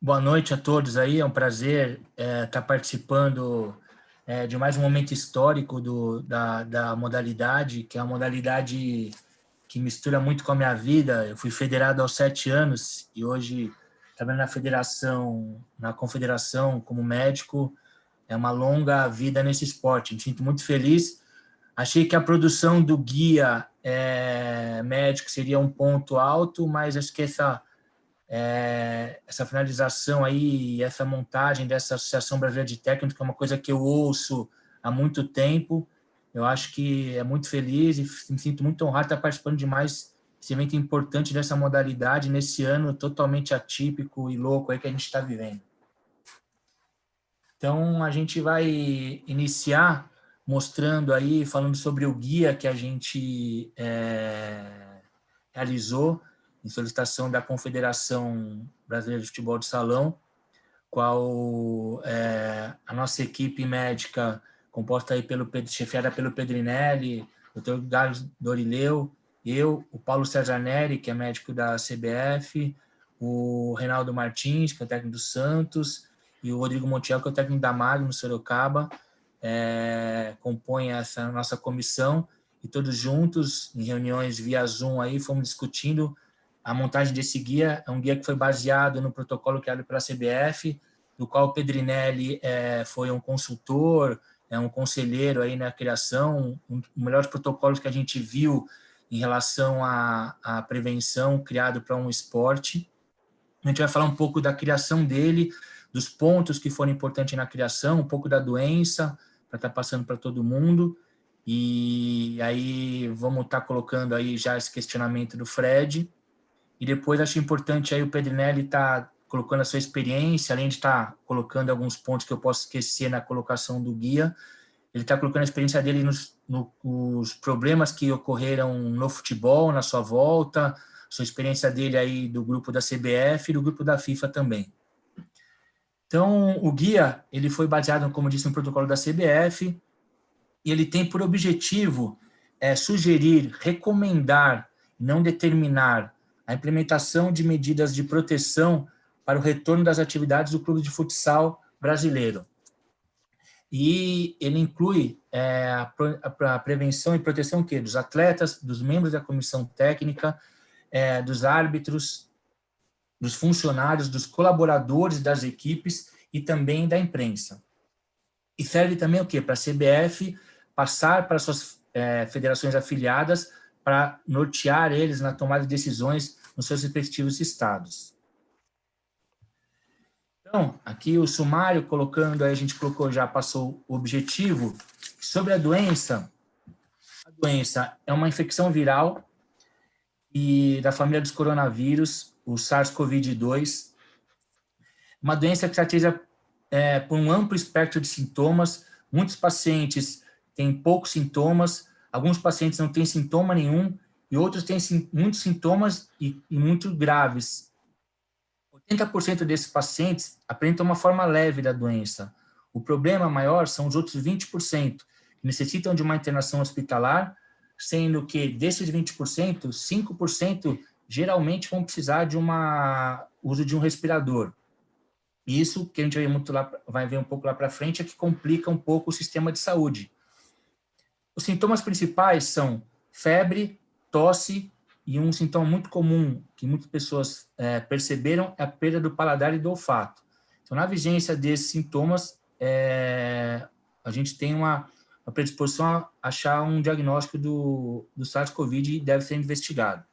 Boa noite a todos aí, é um prazer estar participando de mais um momento histórico da modalidade, que é uma modalidade que mistura muito com a minha vida. Eu fui federado aos 7 anos e hoje trabalho na federação, na confederação como médico. É uma longa vida nesse esporte, me sinto muito feliz. Achei que a produção do guia médico seria um ponto alto, mas acho que essa finalização aí, essa montagem dessa Associação Brasileira de Técnicos, que é uma coisa que eu ouço há muito tempo. Eu acho que é muito feliz e me sinto muito honrado de estar participando de mais esse evento importante dessa modalidade nesse ano totalmente atípico e louco aí que a gente está vivendo. Então, a gente vai iniciar mostrando aí, falando sobre o guia que a gente realizou em solicitação da Confederação Brasileira de Futebol de Salão, qual a nossa equipe médica, composta aí chefiada pelo Pedrinelli, Dr. Carlos Dorileu, eu, o Paulo César Neri, que é médico da CBF, o Reinaldo Martins, que é o técnico do Santos, e o Rodrigo Montiel, que é o técnico da Magno, Sorocaba, compõem essa nossa comissão, e todos juntos, em reuniões via Zoom, aí, fomos discutindo a montagem desse guia. É um guia que foi baseado no protocolo criado pela CBF, do qual o Pedrinelli foi um consultor, um conselheiro aí na criação, um dos melhores protocolos que a gente viu em relação à prevenção criado para um esporte. A gente vai falar um pouco da criação dele, dos pontos que foram importantes na criação, um pouco da doença, para estar passando para todo mundo. E aí vamos estar colocando aí já esse questionamento do Fred. E depois acho importante aí o Pedrinelli estar colocando a sua experiência, além de estar colocando alguns pontos que eu posso esquecer na colocação do guia, ele está colocando a experiência dele nos problemas que ocorreram no futebol, na sua volta, sua experiência dele aí do grupo da CBF e do grupo da FIFA também. Então, o guia, ele foi baseado, como eu disse, no protocolo da CBF, e ele tem por objetivo sugerir, recomendar, não determinar a implementação de medidas de proteção para o retorno das atividades do clube de futsal brasileiro. E ele inclui a prevenção e proteção dos atletas, dos membros da comissão técnica, dos árbitros, dos funcionários, dos colaboradores das equipes e também da imprensa. E serve também o quê? Para a CBF passar para suas federações afiliadas para nortear eles na tomada de decisões nos seus respectivos estados. Então, aqui o sumário, colocando, aí a gente colocou, já passou o objetivo. Sobre a doença é uma infecção viral e da família dos coronavírus, o SARS-CoV-2, uma doença que caracteriza por um amplo espectro de sintomas. Muitos pacientes têm poucos sintomas, alguns pacientes não têm sintoma nenhum, e outros têm muitos sintomas e muito graves. 80% desses pacientes apresentam uma forma leve da doença. O problema maior são os outros 20%, que necessitam de uma internação hospitalar, sendo que desses 20%, 5% geralmente vão precisar de uso de um respirador. Isso que a gente vai ver um pouco lá para frente é que complica um pouco o sistema de saúde. Os sintomas principais são febre, tosse, e um sintoma muito comum que muitas pessoas perceberam é a perda do paladar e do olfato. Então, na vigência desses sintomas, a gente tem uma predisposição a achar um diagnóstico do SARS-CoV e deve ser investigado.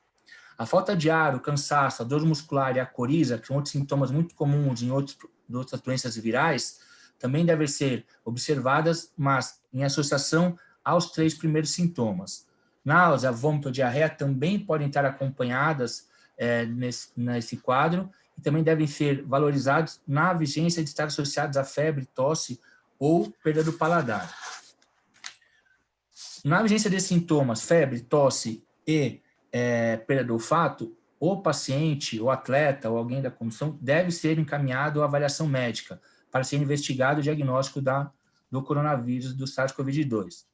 A falta de ar, o cansaço, a dor muscular e a coriza, que são outros sintomas muito comuns em outras doenças virais, também devem ser observadas, mas em associação aos 3 primeiros sintomas. Náusea, vômito, diarreia também podem estar acompanhadas nesse quadro e também devem ser valorizados na vigência de estar associados a febre, tosse ou perda do paladar. Na vigência desses sintomas, febre, tosse e perda do olfato, o paciente, o atleta ou alguém da comissão deve ser encaminhado à avaliação médica para ser investigado o diagnóstico do coronavírus, do SARS-CoV-2.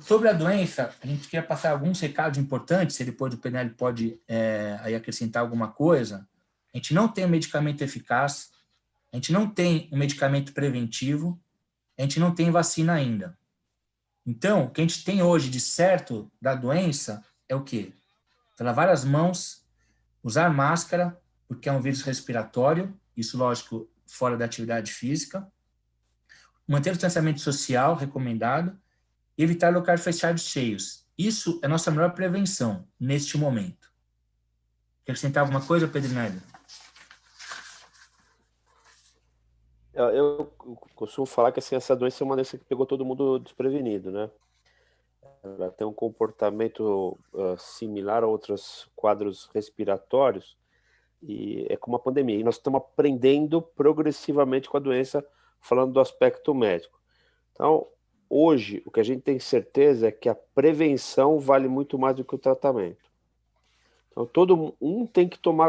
Sobre a doença, a gente quer passar alguns recados importantes, se depois o Pedrinelli pode aí acrescentar alguma coisa. A gente não tem um medicamento eficaz, a gente não tem um medicamento preventivo, a gente não tem vacina ainda. Então, o que a gente tem hoje de certo da doença é o quê? Lavar as mãos, usar máscara, porque é um vírus respiratório, isso, lógico, fora da atividade física, manter o distanciamento social recomendado e evitar locais fechados cheios. Isso é a nossa melhor prevenção neste momento. Quer acrescentar alguma coisa, Pedrinelli? Eu costumo falar que assim, essa doença é uma doença que pegou todo mundo desprevenido, né? Ela tem um comportamento similar a outros quadros respiratórios e é como uma pandemia. E nós estamos aprendendo progressivamente com a doença, falando do aspecto médico. Então, hoje, o que a gente tem certeza é que a prevenção vale muito mais do que o tratamento. Então,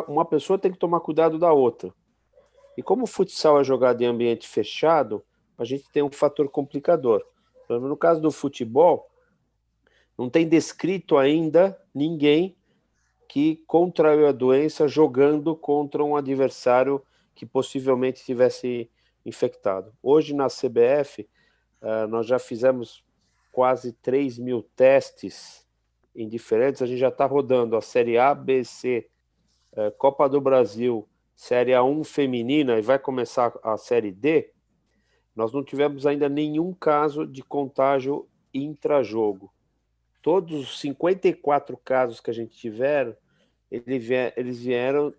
uma pessoa tem que tomar cuidado da outra. E como o futsal é jogado em ambiente fechado, a gente tem um fator complicador. No caso do futebol, não tem descrito ainda ninguém que contraiu a doença jogando contra um adversário que possivelmente tivesse infectado. Hoje na CBF, nós já fizemos quase 3.000 testes em diferentes, a gente já está rodando a Série A, B, C, Copa do Brasil, Série A1 feminina e vai começar a Série D. Nós não tivemos ainda nenhum caso de contágio intrajogo. Todos os 54 casos que a gente tiveram, eles vieram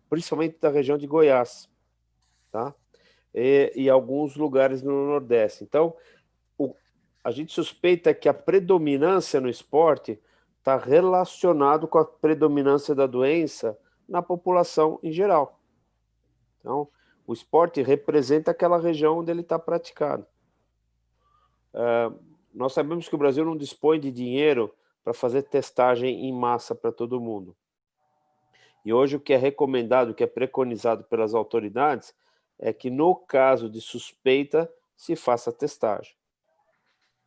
principalmente da região de Goiás, tá? E alguns lugares no Nordeste. Então, a gente suspeita que a predominância no esporte está relacionado com a predominância da doença na população em geral. Então, o esporte representa aquela região onde ele está praticado. Nós sabemos que o Brasil não dispõe de dinheiro para fazer testagem em massa para todo mundo. E hoje o que é recomendado, o que é preconizado pelas autoridades, é que no caso de suspeita se faça testagem.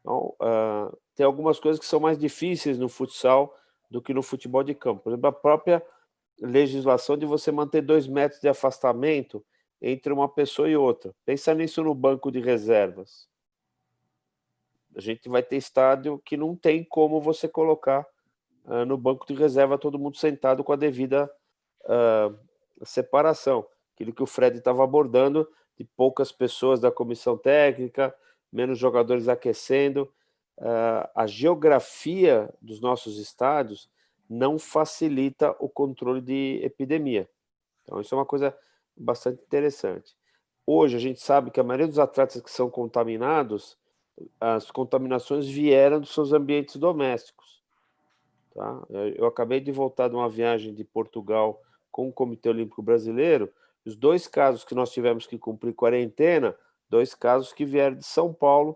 Então, tem algumas coisas que são mais difíceis no futsal do que no futebol de campo. Por exemplo, a própria legislação de você manter 2 metros de afastamento entre uma pessoa e outra. Pensa nisso no banco de reservas. A gente vai ter estádio que não tem como você colocar no banco de reserva todo mundo sentado com a devida separação. Aquilo que o Fred estava abordando, de poucas pessoas da comissão técnica, menos jogadores aquecendo. A geografia dos nossos estádios não facilita o controle de epidemia. Então, isso é uma coisa bastante interessante. Hoje, a gente sabe que a maioria dos atletas que são contaminados, as contaminações vieram dos seus ambientes domésticos. Tá? Eu acabei de voltar de uma viagem de Portugal com o Comitê Olímpico Brasileiro. Os 2 casos que nós tivemos que cumprir quarentena, 2 casos que vieram de São Paulo.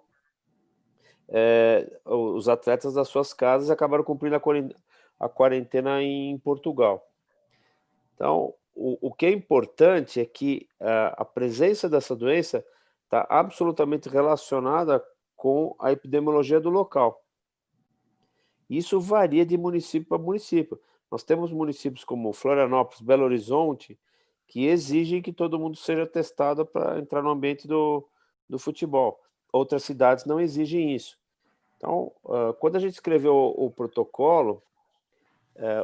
Os atletas das suas casas acabaram cumprindo a quarentena em Portugal. Então, o que é importante é que a presença dessa doença está absolutamente relacionada com a epidemiologia do local. Isso varia de município para município. Nós temos municípios como Florianópolis, Belo Horizonte, que exigem que todo mundo seja testado para entrar no ambiente do futebol. Outras cidades não exigem isso. Então, quando a gente escreveu o protocolo,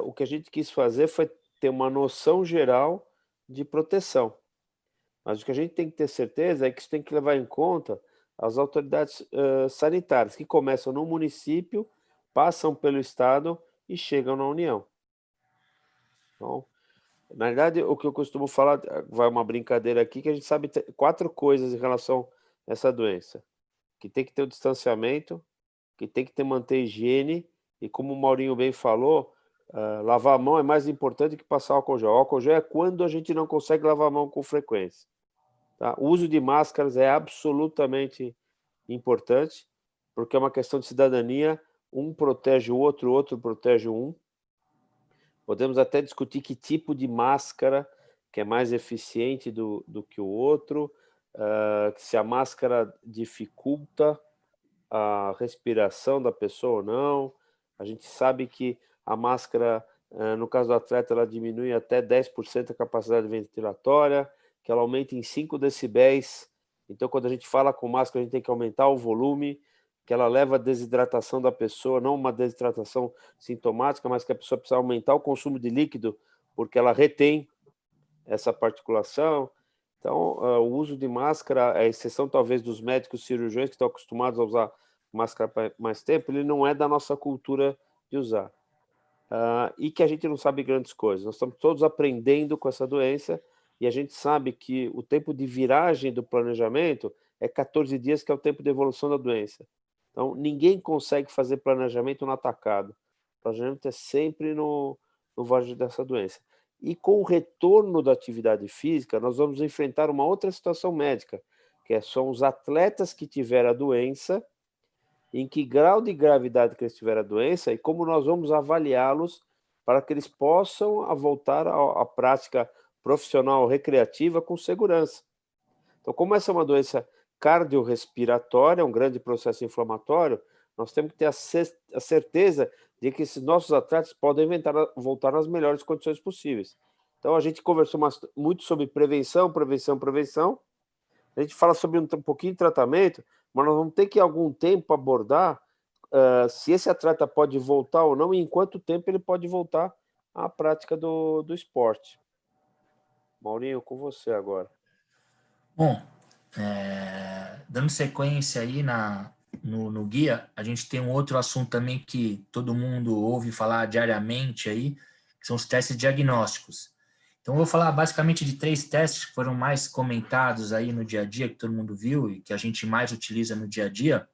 o que a gente quis fazer foi ter uma noção geral de proteção. Mas o que a gente tem que ter certeza é que isso tem que levar em conta as autoridades sanitárias, que começam no município, passam pelo estado e chegam na União. Então, na verdade, o que eu costumo falar, vai uma brincadeira aqui, que a gente sabe 4 coisas em relação a essa doença. Que tem que ter o distanciamento, que tem que manter higiene, e como o Maurinho bem falou, lavar a mão é mais importante que passar álcool gel. O álcool gel é quando a gente não consegue lavar a mão com frequência. Tá? O uso de máscaras é absolutamente importante, porque é uma questão de cidadania, um protege o outro protege um. Podemos até discutir que tipo de máscara que é mais eficiente do que o outro, se a máscara dificulta a respiração da pessoa ou não. A gente sabe que a máscara No caso do atleta, ela diminui até 10% a capacidade ventilatória, que ela aumenta em 5 decibéis. Então, quando a gente fala com máscara, a gente tem que aumentar o volume, que ela leva a desidratação da pessoa, não uma desidratação sintomática, mas que a pessoa precisa aumentar o consumo de líquido, porque ela retém essa particulação. Então, o uso de máscara, a exceção talvez dos médicos cirurgiões que estão acostumados a usar máscara por mais tempo, ele não é da nossa cultura de usar. E que a gente não sabe grandes coisas. Nós estamos todos aprendendo com essa doença e a gente sabe que o tempo de viragem do planejamento é 14 dias, que é o tempo de evolução da doença. Então, ninguém consegue fazer planejamento no atacado. O planejamento é sempre no vago dessa doença. E com o retorno da atividade física, nós vamos enfrentar uma outra situação médica, que são os atletas que tiveram a doença, em que grau de gravidade que eles tiveram a doença e como nós vamos avaliá-los para que eles possam voltar à prática profissional recreativa com segurança. Então, como essa é uma doença cardiorrespiratória, um grande processo inflamatório, nós temos que ter a certeza de que esses nossos atletas podem voltar nas melhores condições possíveis. Então, a gente conversou muito sobre prevenção. A gente fala sobre um pouquinho de tratamento, mas nós vamos ter que, em algum tempo, abordar se esse atleta pode voltar ou não e em quanto tempo ele pode voltar à prática do esporte. Maurinho, com você agora. Bom, dando sequência aí no guia, a gente tem um outro assunto também que todo mundo ouve falar diariamente aí, que são os testes diagnósticos. Então, eu vou falar basicamente de 3 testes que foram mais comentados aí no dia a dia, que todo mundo viu e que a gente mais utiliza no dia a dia,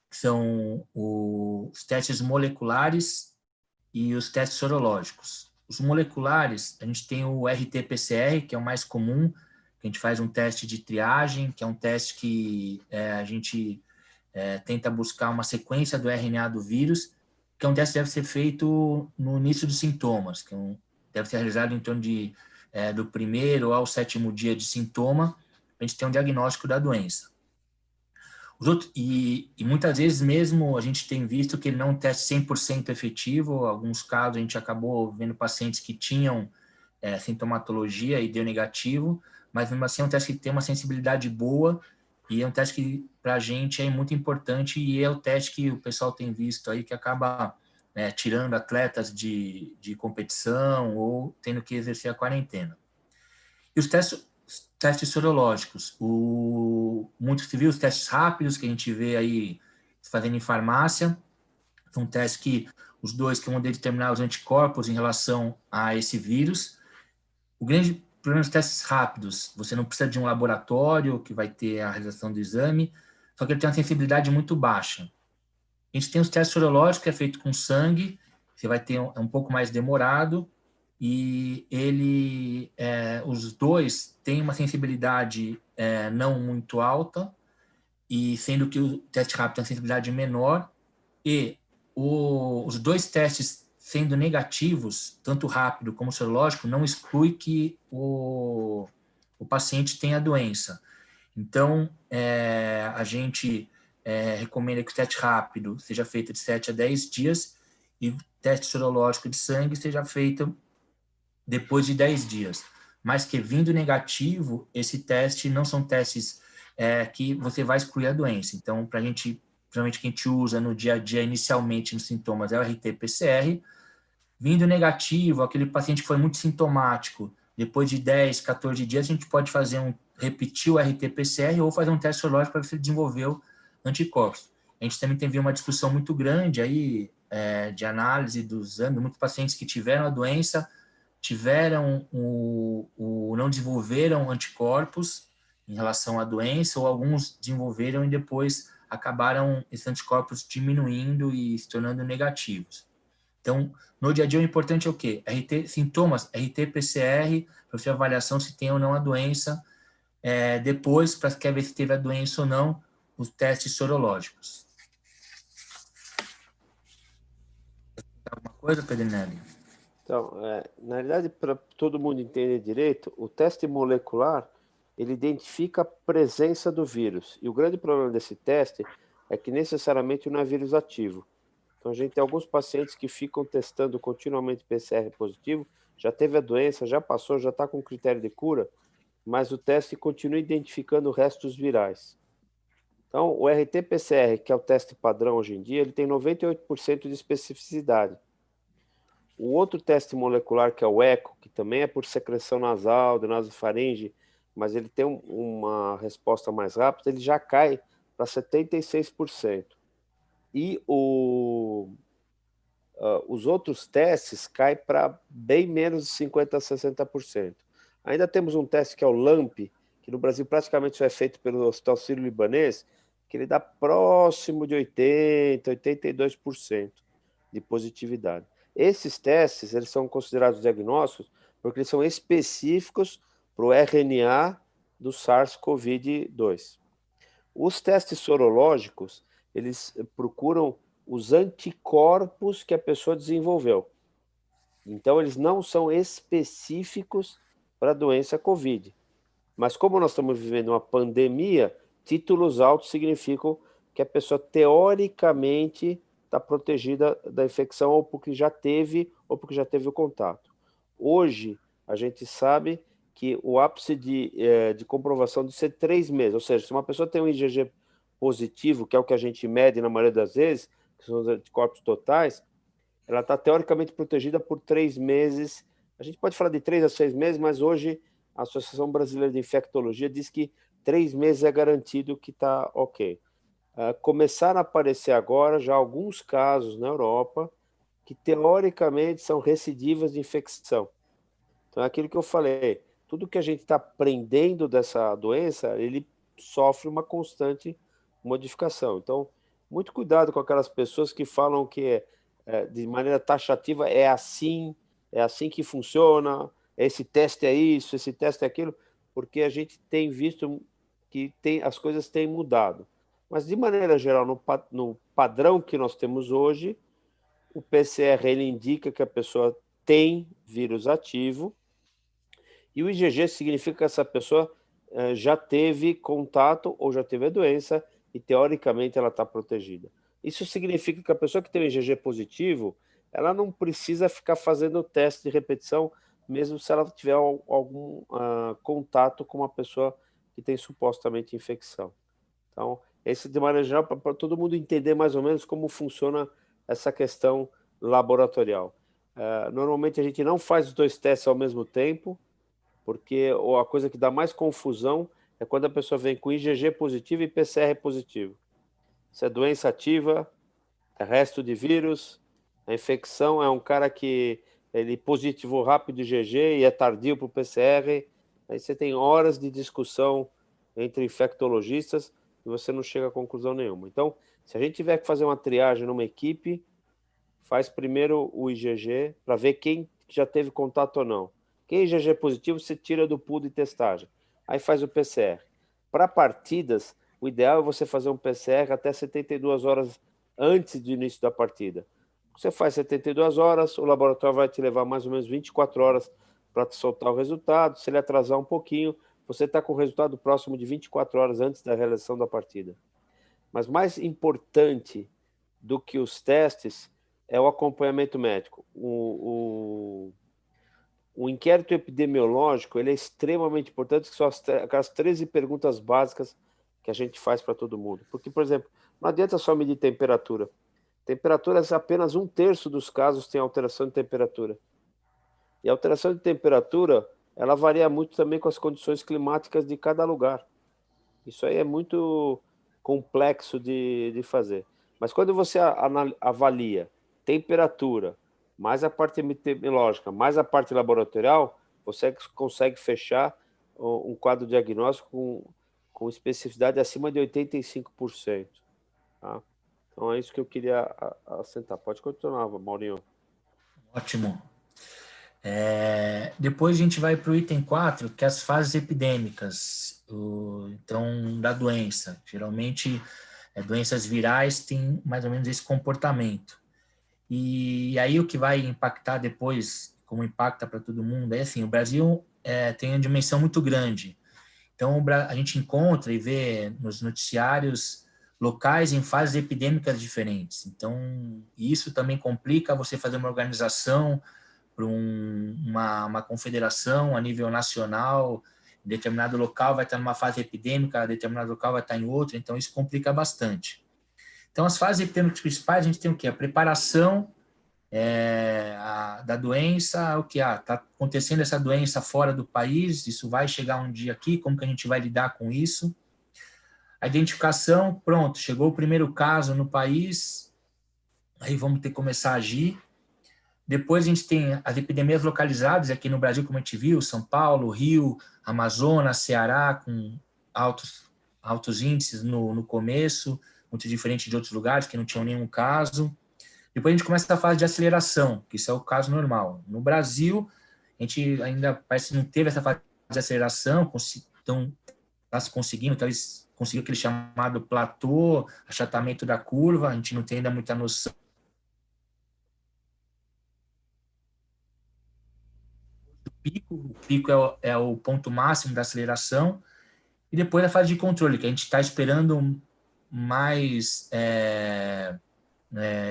que são os testes moleculares e os testes sorológicos. Os moleculares, a gente tem o RT-PCR, que é o mais comum, que a gente faz um teste de triagem, que é um teste que a gente tenta buscar uma sequência do RNA do vírus, que é um teste que deve ser feito no início dos sintomas, que deve ser realizado em torno do 1º ao 7º dia de sintoma, para a gente ter um diagnóstico da doença. E muitas vezes mesmo a gente tem visto que ele não é um teste 100% efetivo. Em alguns casos a gente acabou vendo pacientes que tinham sintomatologia e deu negativo, mas mesmo assim é um teste que tem uma sensibilidade boa e é um teste que para a gente é muito importante e é o teste que o pessoal tem visto aí que acaba tirando atletas de competição ou tendo que exercer a quarentena. E os testes sorológicos, muito se viu os testes rápidos que a gente vê aí fazendo em farmácia, são testes que os dois que vão determinar os anticorpos em relação a esse vírus. O grande problema dos testes rápidos, você não precisa de um laboratório que vai ter a realização do exame, só que ele tem uma sensibilidade muito baixa. A gente tem os testes sorológicos, que é feito com sangue, você vai ter um pouco mais demorado, e os dois têm uma sensibilidade não muito alta, e sendo que o teste rápido tem uma sensibilidade menor, e os dois testes sendo negativos, tanto rápido como sorológico, não exclui que o paciente tenha a doença. Então, a gente recomenda que o teste rápido seja feito de 7 a 10 dias e o teste sorológico de sangue seja feito depois de 10 dias. Mas que vindo negativo, esse teste não são testes que você vai excluir a doença. Então, para a gente, geralmente que a gente usa no dia a dia, inicialmente nos sintomas, é o RT-PCR. Vindo negativo, aquele paciente que foi muito sintomático, depois de 10, 14 dias, a gente pode repetir o RT-PCR ou fazer um teste sorológico para ver se ele desenvolveu anticorpos. A gente também teve uma discussão muito grande aí de análise dos anos, muitos pacientes que tiveram a doença, não desenvolveram anticorpos em relação à doença, ou alguns desenvolveram e depois acabaram esses anticorpos diminuindo e se tornando negativos. Então, no dia a dia, o importante é o quê? Sintomas, RT-PCR, para você avaliação se tem ou não a doença. Depois, para quer ver se teve a doença ou não, os testes sorológicos. Alguma coisa, Pedrinelli? Então, na realidade, para todo mundo entender direito, o teste molecular, ele identifica a presença do vírus. E o grande problema desse teste é que necessariamente não é vírus ativo. Então, a gente tem alguns pacientes que ficam testando continuamente PCR positivo, já teve a doença, já passou, já está com critério de cura, mas o teste continua identificando restos virais. Então, o RT-PCR, que é o teste padrão hoje em dia, ele tem 98% de especificidade. O outro teste molecular, que é o ECO, que também é por secreção nasal, de nasofaringe, mas ele tem uma resposta mais rápida, ele já cai para 76%. E os outros testes caem para bem menos de 50% a 60%. Ainda temos um teste que é o LAMP, que no Brasil praticamente só é feito pelo Hospital Sírio-Libanês, que ele dá próximo de 80%, 82% de positividade. Esses testes, eles são considerados diagnósticos porque eles são específicos para o RNA do SARS-CoV-2. Os testes sorológicos, eles procuram os anticorpos que a pessoa desenvolveu. Então, eles não são específicos para a doença COVID. Mas como nós estamos vivendo uma pandemia, títulos altos significam que a pessoa, teoricamente, está protegida da infecção ou porque já teve o contato. Hoje, a gente sabe que o ápice de comprovação de ser 3 meses, ou seja, se uma pessoa tem um IgG positivo, que é o que a gente mede na maioria das vezes, que são os anticorpos totais, ela está teoricamente protegida por 3 meses. A gente pode falar de 3 a 6 meses, mas hoje a Associação Brasileira de Infectologia diz que 3 meses é garantido que está ok. Começaram a aparecer agora já alguns casos na Europa que teoricamente são recidivas de infecção. Então é aquilo que eu falei, tudo que a gente está aprendendo dessa doença, ele sofre uma constante modificação. Então, muito cuidado com aquelas pessoas que falam que de maneira taxativa é assim que funciona, esse teste é isso, esse teste é aquilo, porque a gente tem visto que as coisas têm mudado. Mas, de maneira geral, no padrão que nós temos hoje, o PCR ele indica que a pessoa tem vírus ativo, e o IgG significa que essa pessoa já teve contato ou já teve a doença e, teoricamente, ela está protegida. Isso significa que a pessoa que tem o IgG positivo, ela não precisa ficar fazendo teste de repetição, mesmo se ela tiver algum contato com uma pessoa que tem supostamente infecção. Então, esse de maneira geral, para todo mundo entender mais ou menos como funciona essa questão laboratorial. Normalmente a gente não faz os 2 testes ao mesmo tempo, porque a coisa que dá mais confusão é quando a pessoa vem com IgG positivo e PCR positivo. Se é doença ativa, é resto de vírus, a infecção é um cara que ele positivou rápido IgG e é tardio para o PCR, aí você tem horas de discussão entre infectologistas e você não chega a conclusão nenhuma. Então, se a gente tiver que fazer uma triagem numa equipe, faz primeiro o IgG para ver quem já teve contato ou não. Quem é IgG positivo, você tira do pool de testagem. Aí faz o PCR. Para partidas, o ideal é você fazer um PCR até 72 horas antes do início da partida. Você faz 72 horas, o laboratório vai te levar mais ou menos 24 horas para soltar o resultado. Se ele atrasar um pouquinho, você está com o resultado próximo de 24 horas antes da realização da partida. Mas mais importante do que os testes é o acompanhamento médico. O inquérito epidemiológico ele é extremamente importante, que são aquelas 13 perguntas básicas que a gente faz para todo mundo. Porque, por exemplo, não adianta só medir temperatura. Temperatura, apenas 1/3 dos casos tem alteração de temperatura. E a alteração de temperatura, ela varia muito também com as condições climáticas de cada lugar. Isso aí é muito complexo de fazer. Mas quando você avalia temperatura, mais a parte epidemiológica, mais a parte laboratorial, você consegue fechar um quadro diagnóstico com especificidade acima de 85%. Tá? Então é isso que eu queria assentar. Pode continuar, Maurinho. Ótimo. Depois a gente vai para o item 4, que é as fases epidêmicas então, da doença. Geralmente, doenças virais têm mais ou menos esse comportamento. E aí o que vai impactar depois, como impacta para todo mundo, é assim, o Brasil tem uma dimensão muito grande. Então, a gente encontra e vê nos noticiários locais em fases epidêmicas diferentes. Então, isso também complica você fazer uma organização para uma confederação a nível nacional. Determinado local vai estar numa fase epidêmica, determinado local vai estar em outra, então isso complica bastante. Então, as fases epidêmicas principais, a gente tem o quê? A preparação da doença, o que está acontecendo essa doença fora do país, isso vai chegar um dia aqui, como que a gente vai lidar com isso? A identificação, pronto, chegou o primeiro caso no país, aí vamos ter que começar a agir. Depois a gente tem as epidemias localizadas aqui no Brasil, como a gente viu, São Paulo, Rio, Amazonas, Ceará, com altos índices no começo, muito diferente de outros lugares que não tinham nenhum caso. Depois a gente começa a fase de aceleração, que isso é o caso normal. No Brasil, a gente ainda parece que não teve essa fase de aceleração, então está se conseguindo, conseguiu aquele chamado platô, achatamento da curva, a gente não tem ainda muita noção. O pico é o ponto máximo da aceleração, e depois a fase de controle, que a gente está esperando mais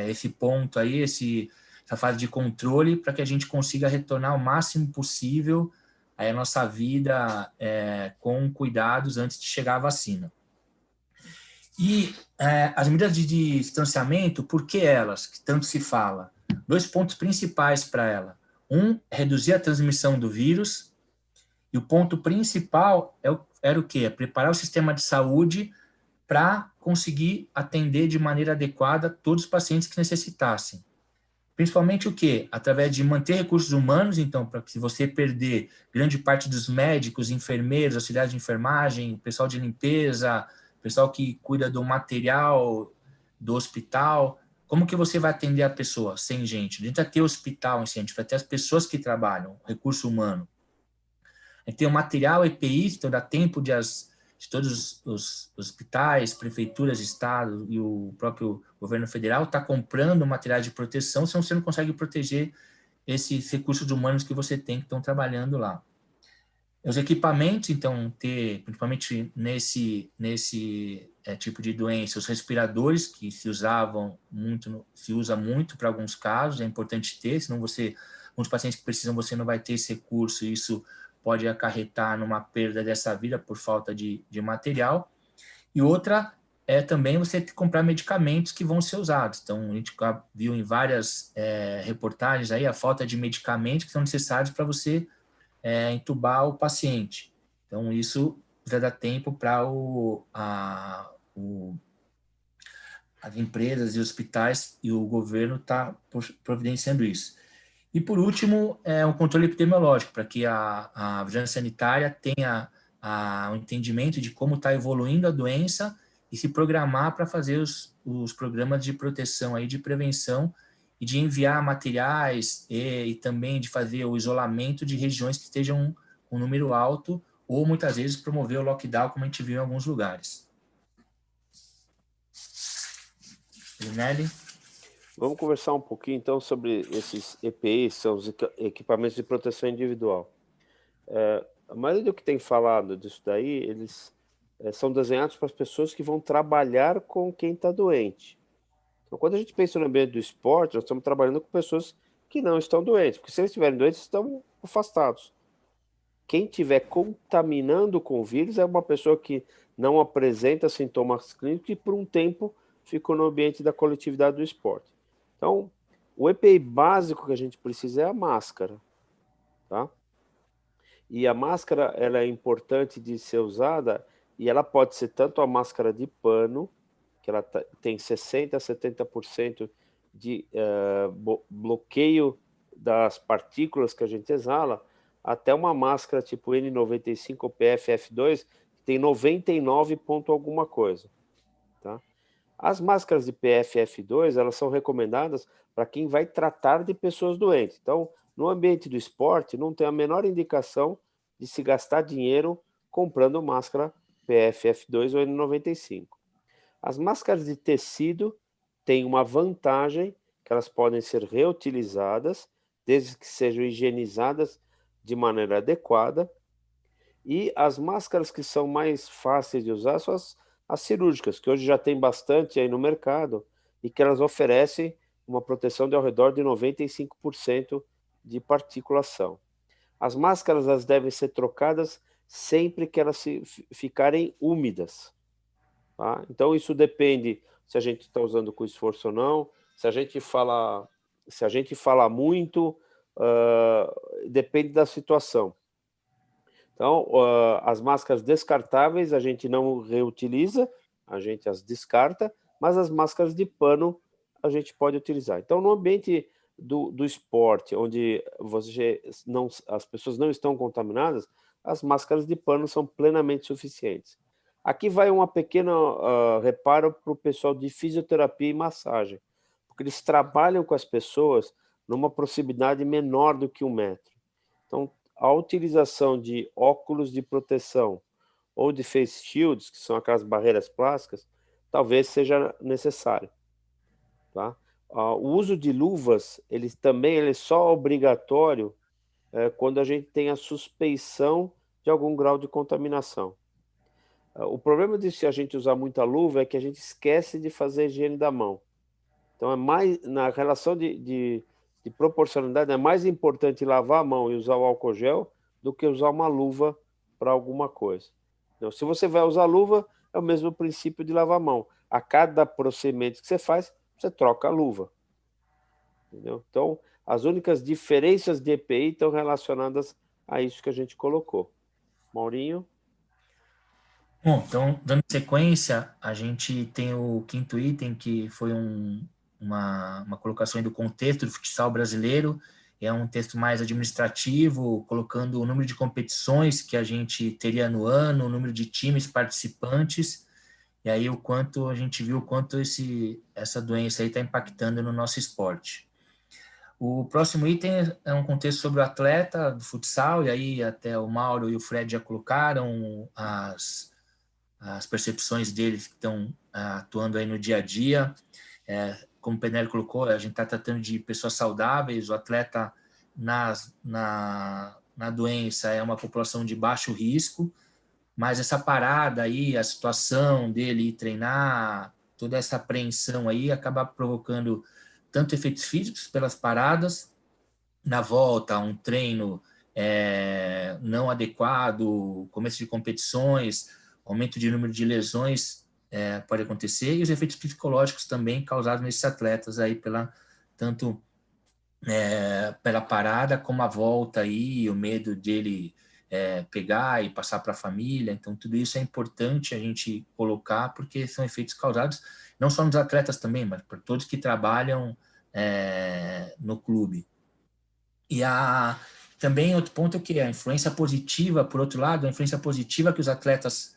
esse ponto aí, essa fase de controle, para que a gente consiga retornar o máximo possível a nossa vida com cuidados antes de chegar a vacina. E as medidas de distanciamento, por que elas, que tanto se fala? 2 pontos principais para ela. Um, reduzir a transmissão do vírus, e o ponto principal era o quê? Preparar o sistema de saúde para conseguir atender de maneira adequada todos os pacientes que necessitassem. Principalmente o quê? Através de manter recursos humanos, então, para que se você perder grande parte dos médicos, enfermeiros, auxiliares de enfermagem, pessoal de limpeza, pessoal que cuida do material do hospital, como que você vai atender a pessoa sem gente? A gente vai ter hospital em si, a gente vai ter as pessoas que trabalham, recurso humano. A gente tem o material EPI, então dá tempo de todos os hospitais, prefeituras, estado e o próprio governo federal tá comprando materiais de proteção, senão você não consegue proteger esses recursos humanos que você tem que estão trabalhando lá. Os equipamentos, então, principalmente nesse tipo de doença, os respiradores que se usa muito para alguns casos, é importante ter, senão alguns pacientes que precisam, você não vai ter esse recurso, e isso pode acarretar numa perda dessa vida por falta de material. E outra é também você comprar medicamentos que vão ser usados. Então, a gente viu em várias reportagens aí a falta de medicamentos que são necessários para você entubar o paciente. Então, isso já dá tempo para as empresas e hospitais e o governo tá providenciando isso. E, por último, um controle epidemiológico, para que a vigilância sanitária tenha o entendimento de como está evoluindo a doença e se programar para fazer os programas de proteção, aí, de prevenção, e de enviar materiais e também de fazer o isolamento de regiões que estejam com um número alto, ou muitas vezes promover o lockdown, como a gente viu em alguns lugares. Linelli? Vamos conversar um pouquinho, então, sobre esses EPIs, são os equipamentos de proteção individual. A maioria do que tem falado disso daí, eles são desenhados para as pessoas que vão trabalhar com quem está doente. Então, quando a gente pensa no ambiente do esporte, nós estamos trabalhando com pessoas que não estão doentes, porque se eles estiverem doentes, estão afastados. Quem estiver contaminando com o vírus é uma pessoa que não apresenta sintomas clínicos e, por um tempo, ficou no ambiente da coletividade do esporte. Então, o EPI básico que a gente precisa é a máscara, tá? E a máscara, ela é importante de ser usada, e ela pode ser tanto a máscara de pano, que ela tem 60% a 70% de bloqueio das partículas que a gente exala, até uma máscara tipo N95 ou PFF2, que tem 99 ponto alguma coisa. Tá? As máscaras de PFF2, elas são recomendadas para quem vai tratar de pessoas doentes. Então, no ambiente do esporte, não tem a menor indicação de se gastar dinheiro comprando máscara PFF2 ou N95. As máscaras de tecido têm uma vantagem, que elas podem ser reutilizadas, desde que sejam higienizadas de maneira adequada. E as máscaras que são mais fáceis de usar são as as cirúrgicas, que hoje já tem bastante aí no mercado e que elas oferecem uma proteção de ao redor de 95% de particulação. As máscaras elas devem ser trocadas sempre que elas ficarem úmidas. Tá? Então, isso depende se a gente está usando com esforço ou não, se a gente fala muito, depende da situação. Então, as máscaras descartáveis a gente não reutiliza, a gente as descarta, mas as máscaras de pano a gente pode utilizar. Então, no ambiente do esporte, onde as pessoas não estão contaminadas, as máscaras de pano são plenamente suficientes. Aqui vai uma pequena reparo para o pessoal de fisioterapia e massagem, porque eles trabalham com as pessoas numa proximidade menor do que 1 metro. Então, a utilização de óculos de proteção ou de face shields, que são aquelas barreiras plásticas, talvez seja necessário. Tá? O uso de luvas, ele é só obrigatório quando a gente tem a suspeição de algum grau de contaminação. O problema de se a gente usar muita luva é que a gente esquece de fazer a higiene da mão. Então, na relação de proporcionalidade, é mais importante lavar a mão e usar o álcool gel do que usar uma luva para alguma coisa. Então, se você vai usar luva, é o mesmo princípio de lavar a mão. A cada procedimento que você faz, você troca a luva. Entendeu? Então, as únicas diferenças de EPI estão relacionadas a isso que a gente colocou. Maurinho? Bom, então, dando sequência, a gente tem o quinto item, que foi uma colocação aí do contexto do futsal brasileiro. É um texto mais administrativo, colocando o número de competições que a gente teria no ano, o número de times participantes, e aí o quanto a gente viu o quanto essa doença aí está impactando no nosso esporte. O próximo item é um contexto sobre o atleta do futsal, e aí até o Mauro e o Fred já colocaram as percepções deles que estão atuando aí no dia a dia. Como o Penelli colocou, a gente está tratando de pessoas saudáveis, o atleta na doença é uma população de baixo risco, mas essa parada aí, a situação dele ir treinar, toda essa apreensão aí acaba provocando tanto efeitos físicos pelas paradas, na volta, um treino não adequado, começo de competições, aumento de número de lesões pode acontecer, e os efeitos psicológicos também causados nesses atletas aí tanto pela parada como a volta aí, o medo dele pegar e passar para a família. Então tudo isso é importante a gente colocar, porque são efeitos causados não só nos atletas também, mas por todos que trabalham no clube. E também outro ponto é que a influência positiva, por outro lado, a influência positiva que os atletas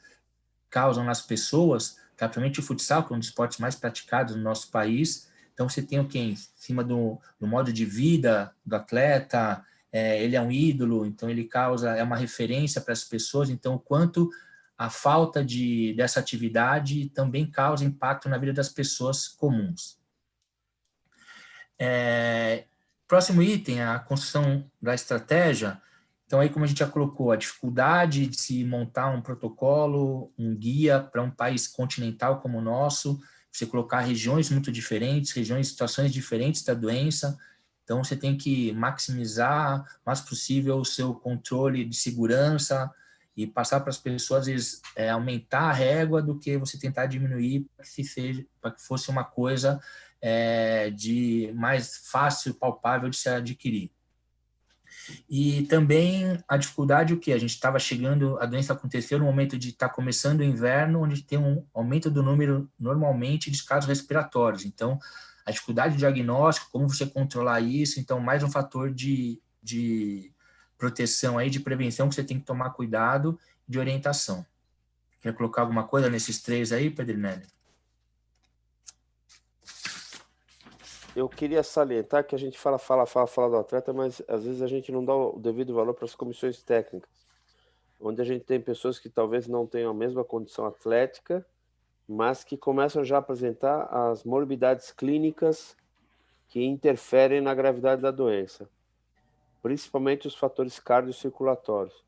causam nas pessoas, principalmente o futsal, que é um dos esportes mais praticados no nosso país. Então, você tem o quê? Em cima do modo de vida do atleta, ele é um ídolo, então ele é uma referência para as pessoas, então o quanto a falta dessa atividade também causa impacto na vida das pessoas comuns. Próximo item, a construção da estratégia. Então, aí, como a gente já colocou, a dificuldade de se montar um protocolo, um guia para um país continental como o nosso, você colocar regiões muito diferentes, situações diferentes da doença. Então, você tem que maximizar o mais possível o seu controle de segurança e passar para as pessoas, às vezes, aumentar a régua do que você tentar diminuir para que fosse uma coisa de mais fácil, palpável de se adquirir. E também a dificuldade, o que? A gente estava chegando, a doença aconteceu no momento de estar começando o inverno, onde tem um aumento do número, normalmente, de casos respiratórios. Então, a dificuldade de diagnóstico, como você controlar isso, então, mais um fator de proteção aí, de prevenção, que você tem que tomar cuidado, de orientação. Quer colocar alguma coisa nesses três aí, Pedrinelli? Eu queria salientar que a gente fala do atleta, mas às vezes a gente não dá o devido valor para as comissões técnicas, onde a gente tem pessoas que talvez não tenham a mesma condição atlética, mas que começam já a apresentar as morbidades clínicas que interferem na gravidade da doença, principalmente os fatores cardiocirculatórios.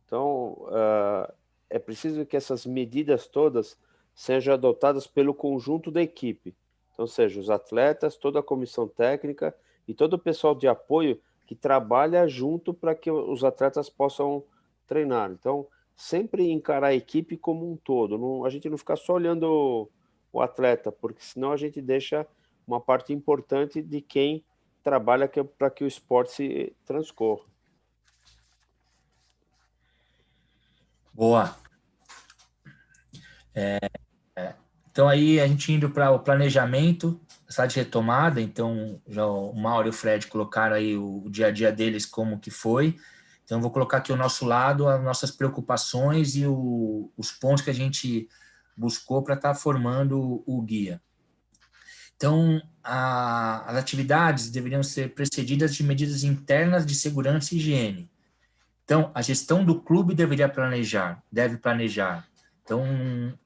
Então, é preciso que essas medidas todas sejam adotadas pelo conjunto da equipe. Então, seja os atletas, toda a comissão técnica e todo o pessoal de apoio que trabalha junto para que os atletas possam treinar. Então, sempre encarar a equipe como um todo. Não, a gente não ficar só olhando o atleta, porque senão a gente deixa uma parte importante de quem trabalha para que o esporte se transcorra. Boa. Então, aí a gente indo para o planejamento, essa de retomada, então já o Mauro e o Fred colocaram aí o dia a dia deles como que foi. Então, eu vou colocar aqui ao nosso lado as nossas preocupações e os pontos que a gente buscou para estar formando o guia. Então, as atividades deveriam ser precedidas de medidas internas de segurança e higiene. Então, a gestão do clube deve planejar. Então,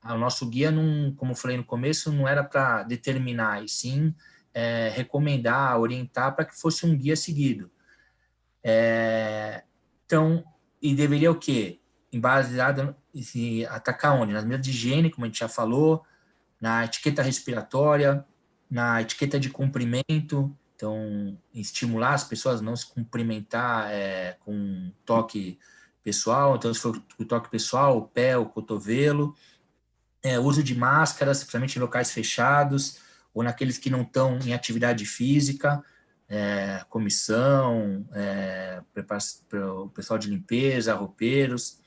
o nosso guia, não, como eu falei no começo, não era para determinar, e sim recomendar, orientar para que fosse um guia seguido. Então, e deveria o quê? Baseado em atacar onde? Nas medidas de higiene, como a gente já falou, na etiqueta respiratória, na etiqueta de cumprimento, então estimular as pessoas a não se cumprimentar com toque pessoal, então se for o toque pessoal, o pé, o cotovelo, uso de máscaras, principalmente em locais fechados, ou naqueles que não estão em atividade física, comissão, o pessoal de limpeza, roupeiros,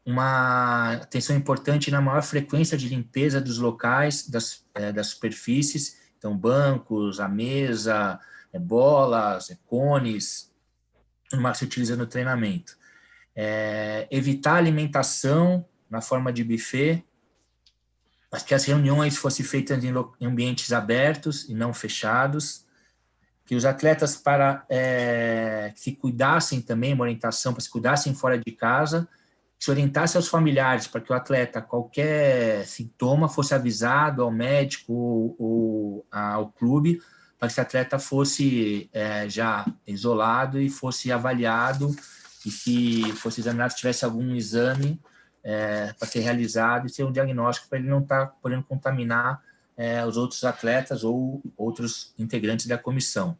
uma atenção importante na maior frequência de limpeza dos locais, das superfícies, então bancos, a mesa, bolas, cones, que se utiliza no treinamento. Evitar alimentação na forma de buffet, mas que as reuniões fossem feitas em ambientes abertos e não fechados, que os atletas que se cuidassem também, uma orientação para se cuidassem fora de casa, se orientasse aos familiares para que o atleta, qualquer sintoma, fosse avisado ao médico ou ao clube, para que esse atleta fosse já isolado e fosse avaliado, e se fosse examinado, se tivesse algum exame para ser realizado e ser um diagnóstico para ele não estar podendo contaminar os outros atletas ou outros integrantes da comissão.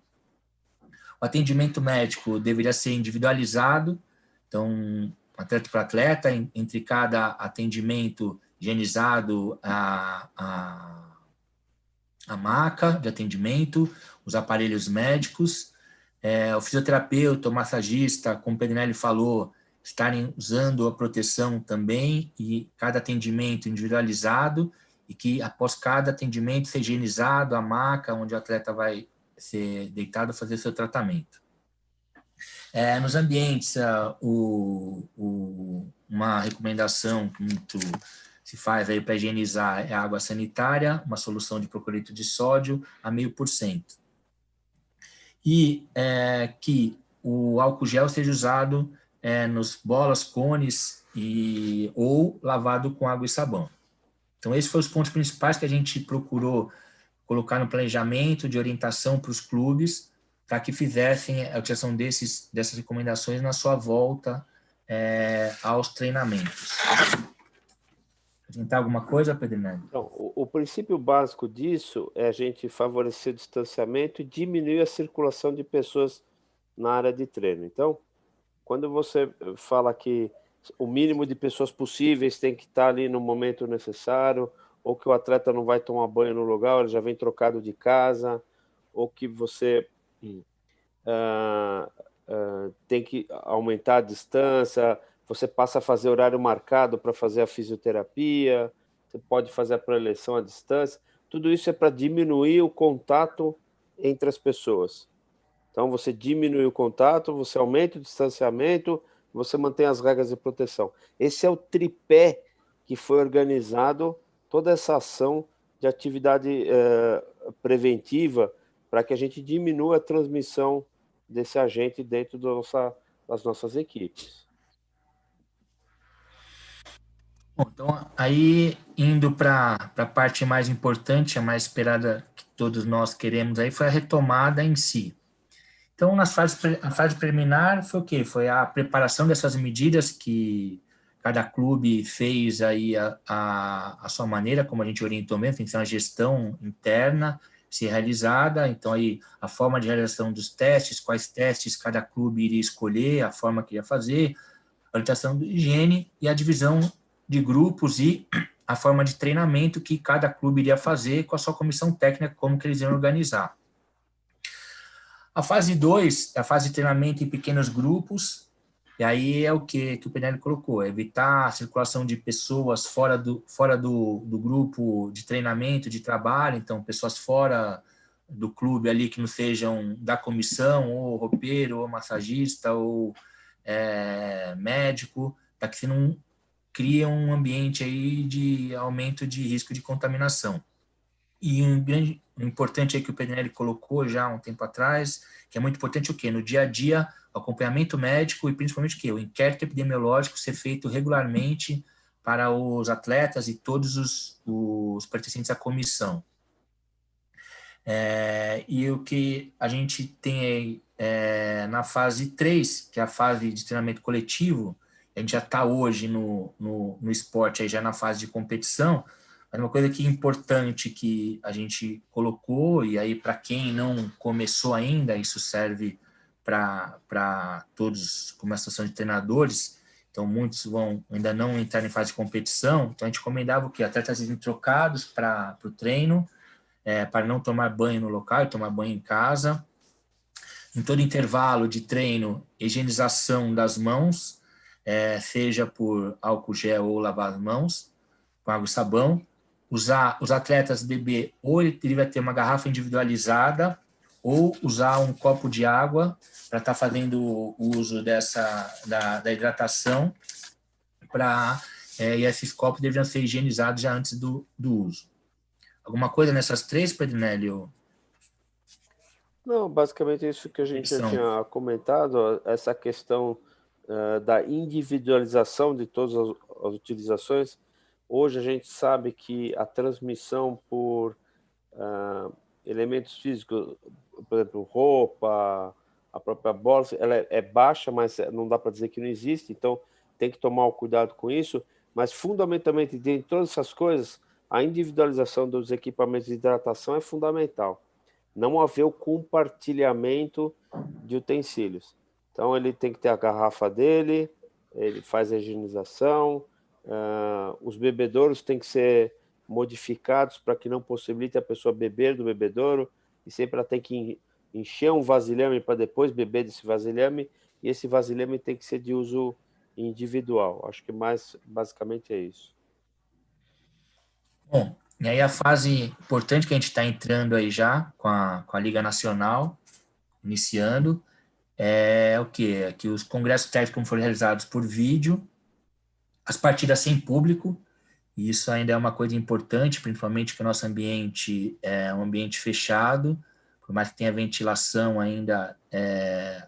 O atendimento médico deveria ser individualizado, então, atleta para atleta, entre cada atendimento higienizado a maca de atendimento, os aparelhos médicos, o fisioterapeuta, o massagista, como o Pedrinelli falou, estarem usando a proteção também, e cada atendimento individualizado, e que após cada atendimento seja higienizado a maca onde o atleta vai ser deitado fazer seu tratamento. Nos ambientes, uma recomendação que muito se faz aí para higienizar é a água sanitária, uma solução de proclorito de sódio a 0,5%. E que o álcool gel seja usado nos bolas, cones ou lavado com água e sabão. Então, esses foram os pontos principais que a gente procurou colocar no planejamento de orientação para os clubes, para que fizessem a utilização dessas recomendações na sua volta aos treinamentos. Tentar alguma coisa, Pedrinelli? Então, o princípio básico disso é a gente favorecer o distanciamento e diminuir a circulação de pessoas na área de treino. Então, quando você fala que o mínimo de pessoas possíveis tem que estar ali no momento necessário, ou que o atleta não vai tomar banho no lugar, ele já vem trocado de casa, ou que você tem que aumentar a distância, você passa a fazer horário marcado para fazer a fisioterapia, você pode fazer a preleção à distância, tudo isso é para diminuir o contato entre as pessoas. Então, você diminui o contato, você aumenta o distanciamento, você mantém as regras de proteção. Esse é o tripé que foi organizado, toda essa ação de atividade preventiva para que a gente diminua a transmissão desse agente dentro das nossas equipes. Bom, então, aí, indo para a parte mais importante, a mais esperada que todos nós queremos, aí foi a retomada em si. Então, a fase preliminar foi o quê? Foi a preparação dessas medidas que cada clube fez aí a sua maneira, como a gente orientou mesmo, tem que ser uma gestão interna, ser realizada, então aí a forma de realização dos testes, quais testes cada clube iria escolher, a forma que ia fazer, a orientação de higiene e a divisão de grupos e a forma de treinamento que cada clube iria fazer com a sua comissão técnica, como que eles iam organizar. A fase 2 é a fase de treinamento em pequenos grupos, e aí é o que o PNL colocou, é evitar a circulação de pessoas fora do grupo de treinamento, de trabalho, então pessoas fora do clube ali que não sejam da comissão, ou roupeiro, ou massagista, ou médico, para que você não crie um ambiente aí de aumento de risco de contaminação. E um importante aí que o PNL colocou já há um tempo atrás, que é muito importante o quê? No dia a dia, o acompanhamento médico e principalmente o quê? O inquérito epidemiológico ser feito regularmente para os atletas e todos os pertencentes à comissão. E o que a gente tem aí na fase 3, que é a fase de treinamento coletivo, a gente já está hoje no esporte, aí já na fase de competição, mas uma coisa que é importante que a gente colocou, e aí para quem não começou ainda, isso serve para todos, como associação de treinadores, então muitos vão ainda não entrar em fase de competição, então a gente recomendava o quê? Atletas serem trocados para o treino, para não tomar banho no local e tomar banho em casa. Em todo intervalo de treino, higienização das mãos, seja por álcool gel ou lavar as mãos com água e sabão. Os atletas beber, ou ele vai ter uma garrafa individualizada, ou usar um copo de água para estar fazendo o uso da hidratação, e esses copos deveriam ser higienizados já antes do uso. Alguma coisa nessas três, Pedrinelli? Não, basicamente é isso que a gente já tinha comentado, essa questão da individualização de todas as utilizações. Hoje a gente sabe que a transmissão por elementos físicos, por exemplo, roupa, a própria bola, ela é baixa, mas não dá para dizer que não existe, então tem que tomar o cuidado com isso, mas fundamentalmente, de todas essas coisas, a individualização dos equipamentos de hidratação é fundamental. Não haver o compartilhamento de utensílios. Então ele tem que ter a garrafa dele, ele faz a higienização, os bebedouros têm que ser modificados para que não possibilite a pessoa beber do bebedouro, e sempre ela tem que encher um vasilhame para depois beber desse vasilhame, e esse vasilhame tem que ser de uso individual. Acho que mais basicamente é isso. Bom, e aí a fase importante que a gente está entrando aí já com a Liga Nacional, iniciando, é o quê? É que os congressos técnicos foram realizados por vídeo, as partidas sem público, e isso ainda é uma coisa importante, principalmente que o nosso ambiente é um ambiente fechado, por mais que tenha ventilação ainda,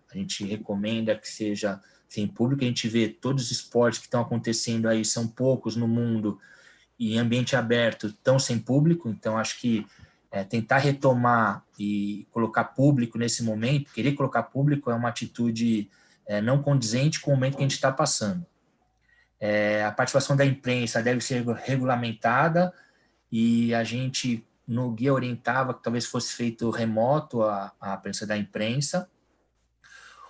a gente recomenda que seja sem público. A gente vê todos os esportes que estão acontecendo aí, são poucos no mundo, e em ambiente aberto estão sem público, então acho que tentar retomar e colocar público nesse momento, querer colocar público é uma atitude não condizente com o momento que a gente está passando. A participação da imprensa deve ser regulamentada, e a gente, no guia, orientava que talvez fosse feito remoto a presença da imprensa.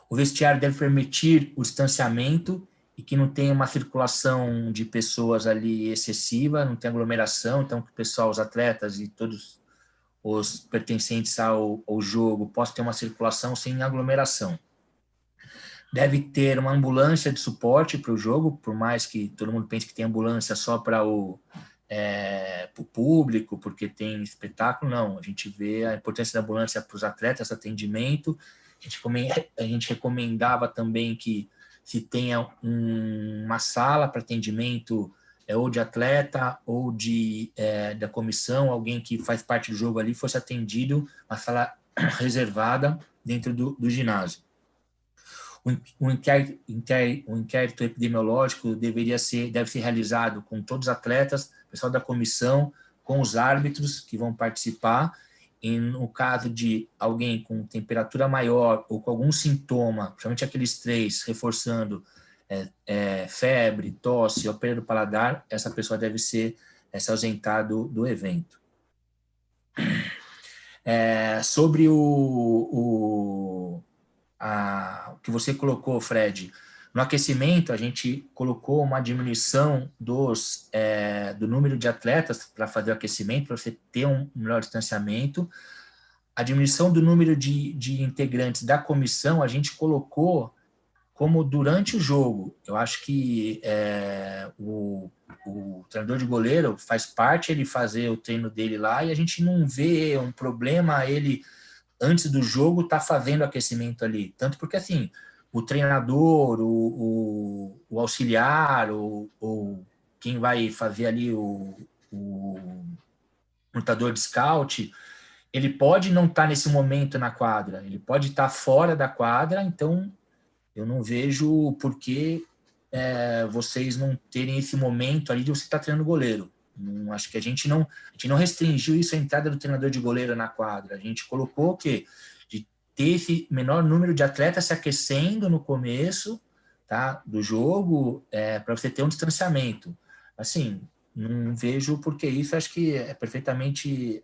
O vestiário deve permitir o distanciamento e que não tenha uma circulação de pessoas ali excessiva, não tem aglomeração, então que o pessoal, os atletas e todos os pertencentes ao jogo possam ter uma circulação sem aglomeração. Deve ter uma ambulância de suporte para o jogo, por mais que todo mundo pense que tem ambulância só para o público, porque tem espetáculo. Não, a gente vê a importância da ambulância para os atletas, atendimento. A gente recomendava também que se tenha uma sala para atendimento ou de atleta ou da comissão, alguém que faz parte do jogo ali, fosse atendido, uma sala reservada dentro do ginásio. O inquérito epidemiológico deve ser realizado com todos os atletas, pessoal da comissão, com os árbitros que vão participar. E no caso de alguém com temperatura maior ou com algum sintoma, principalmente aqueles três, reforçando, febre, tosse ou perda do paladar, essa pessoa deve se ausentar do evento. Sobre o que você colocou, Fred, no aquecimento a gente colocou uma diminuição do número de atletas para fazer o aquecimento, para você ter um melhor distanciamento. A diminuição do número de integrantes da comissão a gente colocou como durante o jogo. Eu acho que o treinador de goleiro faz parte ele fazer o treino dele lá e a gente não vê um problema ele, antes do jogo, tá fazendo aquecimento ali. Tanto porque, assim, o treinador, o auxiliar, ou quem vai fazer ali o lutador de scout, ele pode não estar nesse momento na quadra, ele pode estar fora da quadra, então eu não vejo por que vocês não terem esse momento ali de você estar treinando goleiro. Não, acho que a gente não restringiu isso a entrada do treinador de goleiro na quadra. A gente colocou o quê? De ter esse menor número de atletas se aquecendo no começo, tá, do jogo, para você ter um distanciamento. Assim, não vejo por que isso. Acho que é perfeitamente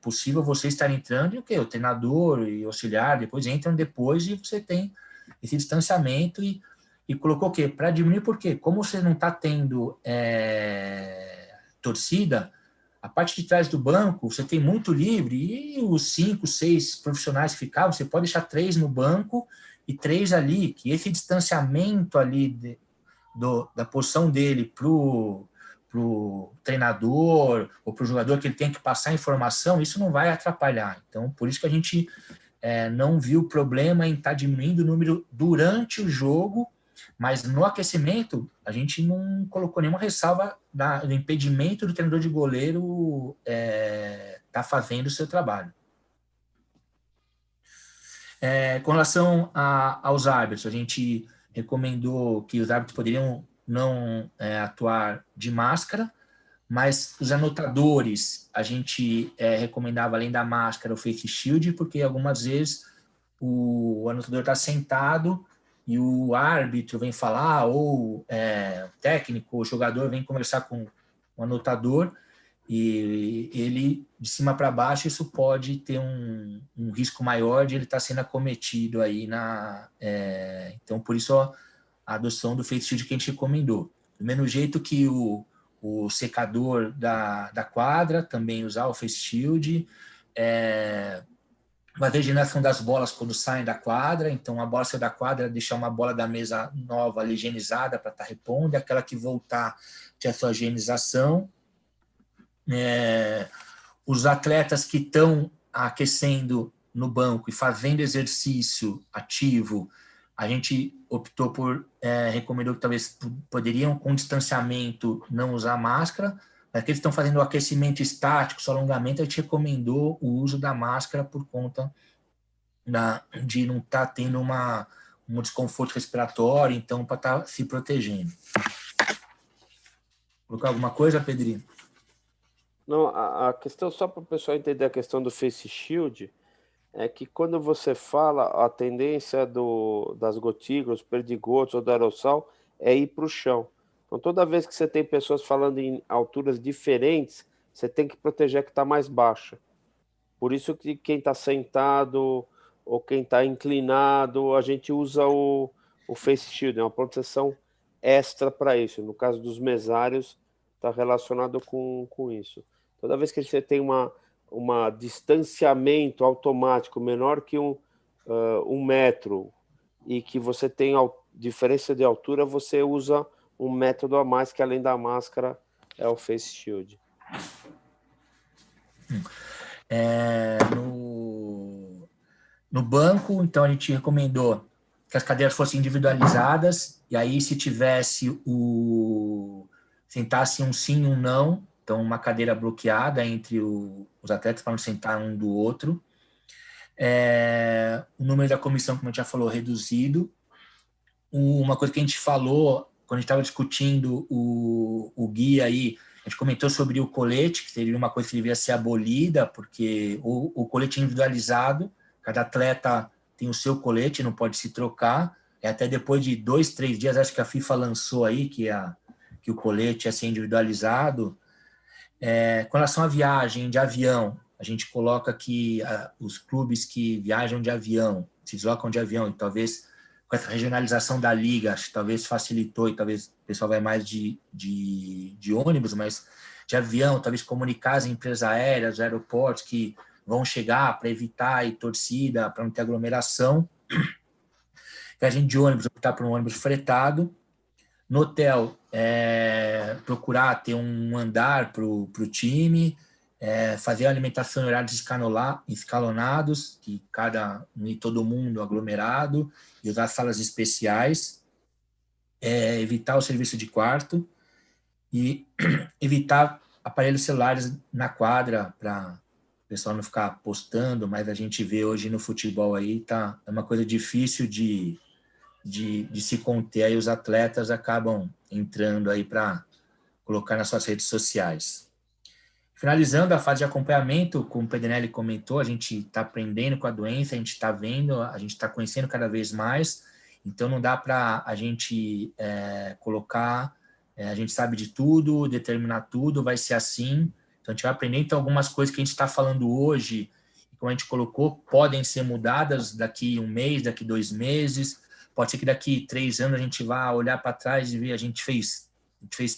possível você estar entrando e o quê? O treinador e o auxiliar depois entram depois e você tem esse distanciamento e colocou o quê? Para diminuir, por quê? Como você não está tendo torcida, a parte de trás do banco você tem muito livre e os 5, 6 profissionais que ficavam, você pode deixar 3 no banco e 3 ali, que esse distanciamento ali da posição dele para o treinador ou para o jogador que ele tem que passar informação, isso não vai atrapalhar. Então, por isso que a gente não viu problema em estar diminuindo o número durante o jogo, mas no aquecimento a gente não colocou nenhuma ressalva do impedimento do treinador de goleiro estar fazendo o seu trabalho. Com relação aos árbitros, a gente recomendou que os árbitros poderiam não atuar de máscara, mas os anotadores, a gente recomendava, além da máscara, o face shield, porque algumas vezes o anotador está sentado e o árbitro vem falar, ou o técnico, o jogador vem conversar com o anotador, e ele, de cima para baixo, isso pode ter um risco maior de ele estar sendo acometido aí então, por isso a adoção do face shield que a gente recomendou. Do mesmo jeito que o secador da quadra, também usar o face shield, uma regeneração das bolas quando saem da quadra, então a bola saiu da quadra, deixar uma bola da mesa nova ali higienizada para estar repondo, aquela que voltar ter a sua higienização. Os atletas que estão aquecendo no banco e fazendo exercício ativo, a gente optou recomendou que talvez poderiam, com distanciamento, não usar máscara. Para aqueles que estão fazendo o aquecimento estático, só alongamento, a gente recomendou o uso da máscara por conta de não estar tendo um desconforto respiratório, então, para estar se protegendo. Colocar alguma coisa, Pedrinho? Não, a questão, só para o pessoal entender a questão do face shield, é que quando você fala, a tendência das gotículas, perdigotos ou do aerossol é ir para o chão. Então, toda vez que você tem pessoas falando em alturas diferentes, você tem que proteger a que está mais baixa. Por isso que quem está sentado ou quem está inclinado, a gente usa o face shield, é uma proteção extra para isso. No caso dos mesários, está relacionado com isso. Toda vez que você tem uma distanciamento automático menor que 1 metro e que você tem diferença de altura, você usa um método a mais, que além da máscara é o face shield. No banco, então, a gente recomendou que as cadeiras fossem individualizadas, e aí se tivesse sentasse um sim e um não, então uma cadeira bloqueada entre os atletas para não sentar um do outro. O número da comissão, como a gente já falou, reduzido. Uma coisa que a gente falou, quando a gente estava discutindo o guia aí, a gente comentou sobre o colete, que seria uma coisa que deveria ser abolida, porque o colete individualizado, cada atleta tem o seu colete, não pode se trocar. até depois de 2, 3 dias, acho que a FIFA lançou aí que o colete ia ser individualizado. Com relação à viagem de avião, a gente coloca que os clubes que viajam de avião, se deslocam de avião, e talvez com essa regionalização da liga, acho que talvez facilitou, e talvez o pessoal vai mais de ônibus, mas de avião, talvez comunicar as empresas aéreas, os aeroportos que vão chegar para evitar aí torcida, para não ter aglomeração. Viagem de ônibus, optar por um ônibus fretado. No hotel, procurar ter um andar para o time, fazer a alimentação em horários escalonados, que todo mundo aglomerado, e usar salas especiais, evitar o serviço de quarto e evitar aparelhos celulares na quadra para o pessoal não ficar postando, mas a gente vê hoje no futebol aí, é uma coisa difícil de se conter, aí os atletas acabam entrando aí para colocar nas suas redes sociais. Finalizando a fase de acompanhamento, como o Pedrinelli comentou, a gente está aprendendo com a doença, a gente está vendo, a gente está conhecendo cada vez mais, então não dá para a gente colocar, a gente sabe de tudo, determinar tudo, vai ser assim, então a gente vai aprender, então algumas coisas que a gente está falando hoje, como a gente colocou, podem ser mudadas daqui 1 mês, daqui 2 meses, pode ser que daqui 3 anos a gente vá olhar para trás e ver a gente fez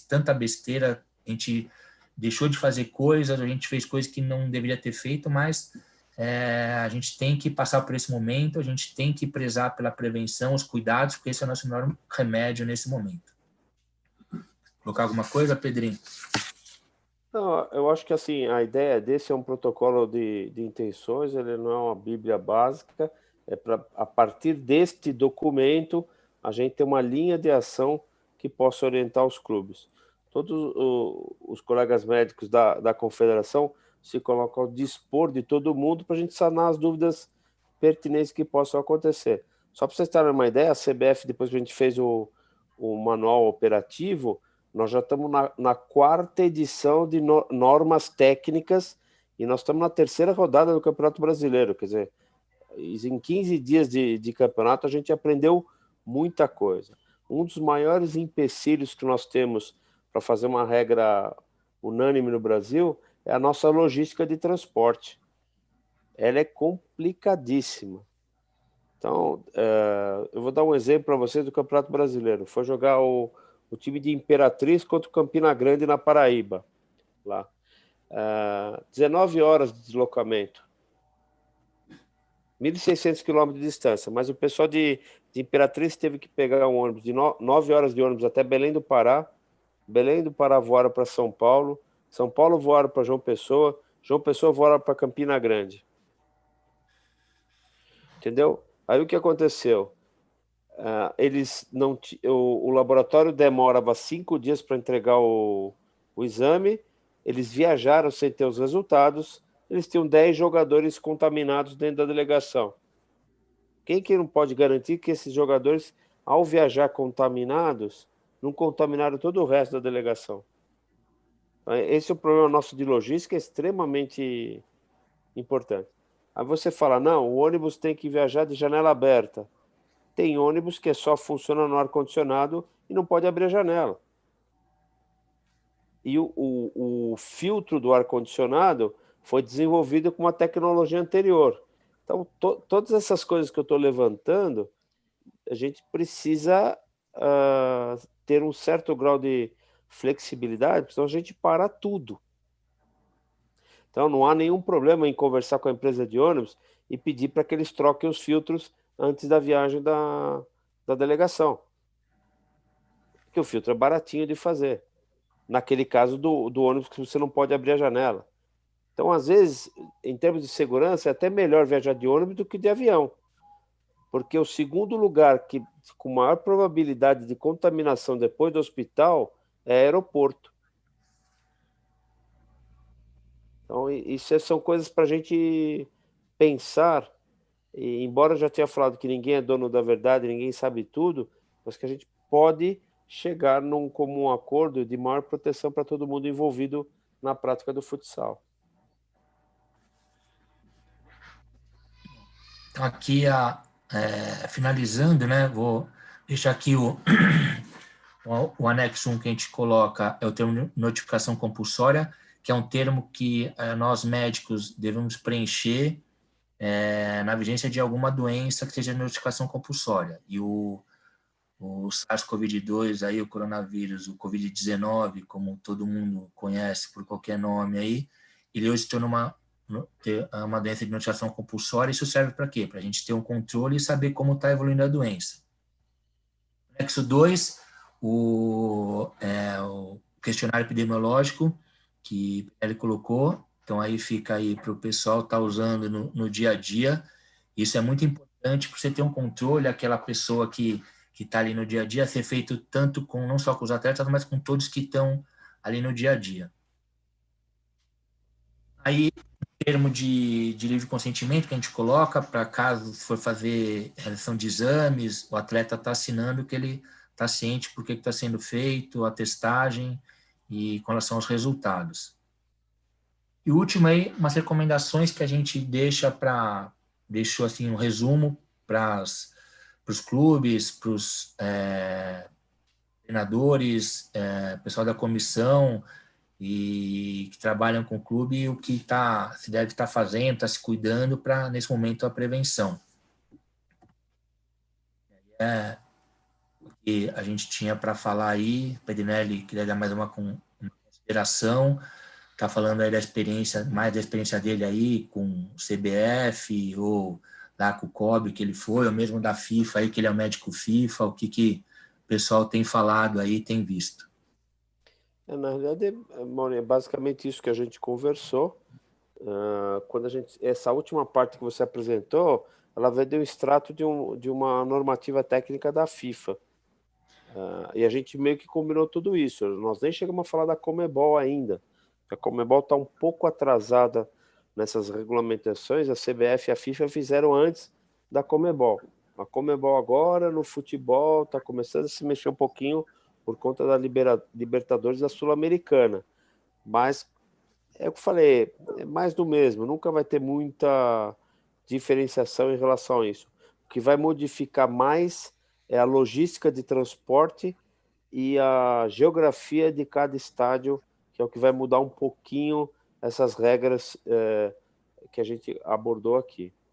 tanta besteira, a gente deixou de fazer coisas, a gente fez coisas que não deveria ter feito, mas a gente tem que passar por esse momento, a gente tem que prezar pela prevenção, os cuidados, porque esse é o nosso melhor remédio nesse momento. Colocar alguma coisa, Pedrinho? Não, eu acho que assim, a ideia desse é um protocolo de intenções, ele não é uma bíblia básica, para a partir deste documento a gente ter uma linha de ação que possa orientar os clubes. Todos os colegas médicos da confederação se colocam ao dispor de todo mundo para a gente sanar as dúvidas pertinentes que possam acontecer. Só para vocês terem uma ideia, a CBF, depois que a gente fez o manual operativo, nós já estamos na 4ª edição de normas técnicas e nós estamos na 3ª rodada do Campeonato Brasileiro. Quer dizer, em 15 dias de campeonato a gente aprendeu muita coisa. Um dos maiores empecilhos que nós temos para fazer uma regra unânime no Brasil é a nossa logística de transporte. Ela é complicadíssima. Então, eu vou dar um exemplo para vocês do Campeonato Brasileiro. Foi jogar o time de Imperatriz contra o Campina Grande na Paraíba. Lá. 19 horas de deslocamento. 1.600 quilômetros de distância. Mas o pessoal de Imperatriz teve que pegar um ônibus de 9 horas de ônibus até Belém do Pará. Belém do Pará voaram para São Paulo. São Paulo voaram para João Pessoa. João Pessoa voaram para Campina Grande. Entendeu? Aí o que aconteceu? O laboratório demorava 5 dias para entregar o exame, eles viajaram sem ter os resultados, eles tinham 10 jogadores contaminados dentro da delegação. Quem que não pode garantir que esses jogadores, ao viajar contaminados, não contaminaram todo o resto da delegação? Esse é o problema nosso de logística, é extremamente importante. Aí você fala, não, o ônibus tem que viajar de janela aberta. Tem ônibus que só funciona no ar-condicionado e não pode abrir a janela. E o filtro do ar-condicionado foi desenvolvido com uma tecnologia anterior. Então, todas essas coisas que eu estou levantando, a gente precisa ter um certo grau de flexibilidade, senão a gente para tudo. Então, não há nenhum problema em conversar com a empresa de ônibus e pedir para que eles troquem os filtros antes da viagem da delegação. Porque o filtro é baratinho de fazer. Naquele caso do ônibus que você não pode abrir a janela. Então, às vezes, em termos de segurança, é até melhor viajar de ônibus do que de avião. Porque o segundo lugar com maior probabilidade de contaminação depois do hospital é aeroporto. Então, isso são coisas para a gente pensar. E, embora eu já tenha falado que ninguém é dono da verdade, ninguém sabe tudo, mas que a gente pode chegar num comum acordo de maior proteção para todo mundo envolvido na prática do futsal. Então, aqui, finalizando, né, vou deixar aqui o anexo 1 que a gente coloca é o termo notificação compulsória, que é um termo que nós médicos devemos preencher na vigência de alguma doença que seja notificação compulsória. E o SARS-CoV-2, aí, o coronavírus, o Covid-19, como todo mundo conhece por qualquer nome aí, ele hoje se tornou uma doença de notificação compulsória. Isso serve para quê? Para a gente ter um controle e saber como está evoluindo a doença. Anexo 2, o questionário epidemiológico que ele colocou. Então, aí fica aí para o pessoal estar usando no dia a dia. Isso é muito importante para você ter um controle, aquela pessoa que está ali no dia a dia, ser feito tanto com, não só com os atletas, mas com todos que estão ali no dia a dia. Aí, termo de livre consentimento que a gente coloca para caso for fazer realização de exames, o atleta está assinando que ele está ciente por que está sendo feito, a testagem e com relação aos resultados. E o último aí, umas recomendações que a gente deixou assim um resumo para os clubes, para os treinadores, pessoal da comissão, e que trabalham com o clube, o que se deve estar fazendo, está se cuidando para, nesse momento, a prevenção. O que a gente tinha para falar aí, Pedrinelli queria dar mais uma consideração, está falando aí mais da experiência dele aí com o CBF, ou lá com o COB que ele foi, ou mesmo da FIFA aí, que ele é o médico FIFA, o que o pessoal tem falado aí, tem visto. Na realidade, Mauro, é basicamente isso que a gente conversou. Quando essa última parte que você apresentou, ela veio de um extrato de uma normativa técnica da FIFA. E a gente meio que combinou tudo isso. Nós nem chegamos a falar da Conmebol ainda. A Conmebol está um pouco atrasada nessas regulamentações. A CBF e a FIFA fizeram antes da Conmebol. A Conmebol agora, no futebol, está começando a se mexer um pouquinho por conta da Libertadores da Sul-Americana. Mas é o que eu falei, é mais do mesmo. Nunca vai ter muita diferenciação em relação a isso. O que vai modificar mais é a logística de transporte e a geografia de cada estádio, que é o que vai mudar um pouquinho essas regras que a gente abordou aqui.